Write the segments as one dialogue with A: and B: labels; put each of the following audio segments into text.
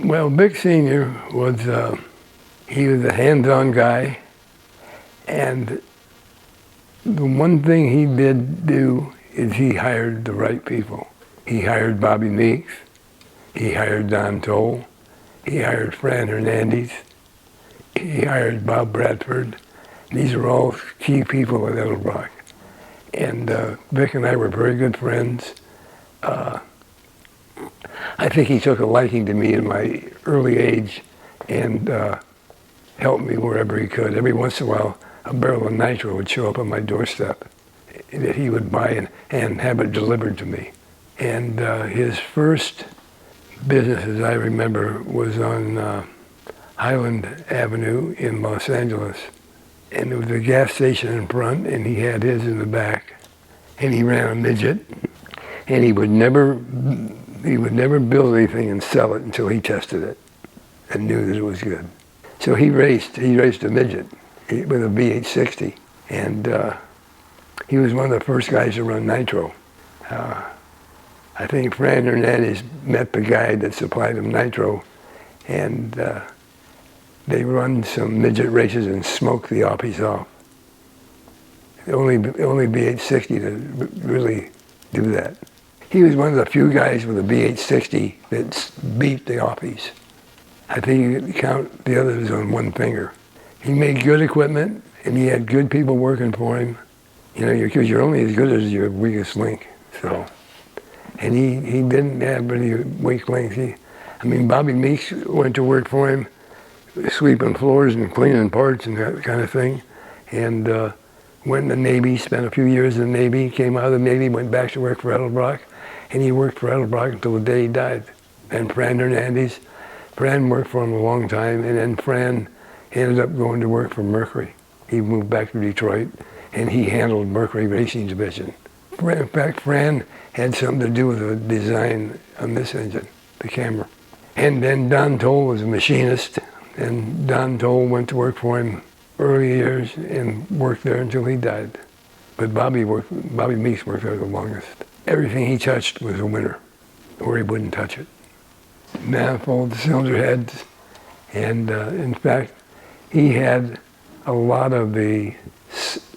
A: Well, Vic Sr. was, he was a hands-on guy, and the one thing he did do is he hired the right people. He hired Bobby Meeks, he hired Don Toll, he hired Fran Hernandez, he hired Bob Bradford. These are all key people at Edelbrock. And Vic and I were very good friends. I think he took a liking to me in my early age and helped me wherever he could. Every once in a while, a barrel of nitro would show up on my doorstep that he would buy and have it delivered to me. And his first business, as I remember, was on Highland Avenue in Los Angeles. And there was a gas station in front, and he had his in the back. And he ran a midget, and he would never build anything and sell it until he tested it and knew that it was good. So he raced a midget with a V860, and he was one of the first guys to run nitro. I think Fran Hernandez met the guy that supplied him nitro, and they run some midget races and smoked the offies off. Only V860 to really do that. He was one of the few guys with a V860 that beat the offies. I think you could count the others on one finger. He made good equipment, and he had good people working for him. You know, because you're only as good as your weakest link. So, and he didn't have any weak links. Bobby Meeks went to work for him, sweeping floors and cleaning parts and that kind of thing. And went in the Navy, spent a few years in the Navy, came out of the Navy, went back to work for Edelbrock, and he worked for Edelbrock until the day he died. And Fran Hernandez, Fran worked for him a long time, and then Fran ended up going to work for Mercury. He moved back to Detroit, and he handled Mercury Racing Division. In fact, Fran had something to do with the design on this engine, the camera. And then Don Toll was a machinist, and Don Toll went to work for him early years and worked there until he died. But Bobby Meeks worked there the longest. Everything he touched was a winner, or he wouldn't touch it. Manifold cylinder heads, and in fact, he had a lot of the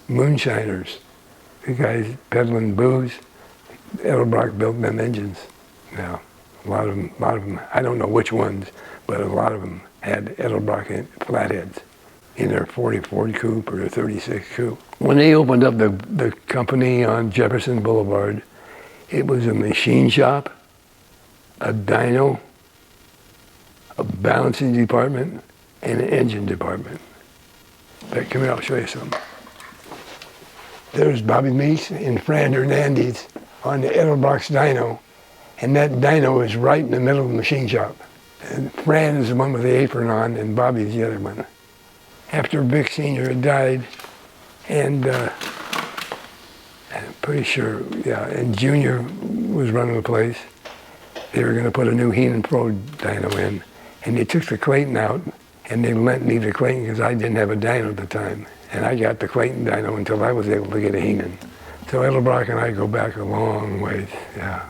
A: moonshiners, the guys peddling booze. Edelbrock built them engines. Now, a lot of them, I don't know which ones, but a lot of them had Edelbrock flatheads in their 40 Ford Coupe or their 36 Coupe. When they opened up the company on Jefferson Boulevard, it was a machine shop, a dyno, a balancing department, and an engine department. But come here, I'll show you something. There's Bobby Meeks and Fran Hernandez on the Edelbrock's dyno, and that dyno is right in the middle of the machine shop. And Fran is the one with the apron on, and Bobby's the other one. After Vic Sr. had died, and I'm pretty sure, yeah, and Junior was running the place, they were going to put a new Heenan Pro dyno in, and they took the Clayton out, and they lent me the Clayton because I didn't have a dyno at the time. And I got the Clayton dyno until I was able to get a Heenan. So Edelbrock and I go back a long ways, yeah.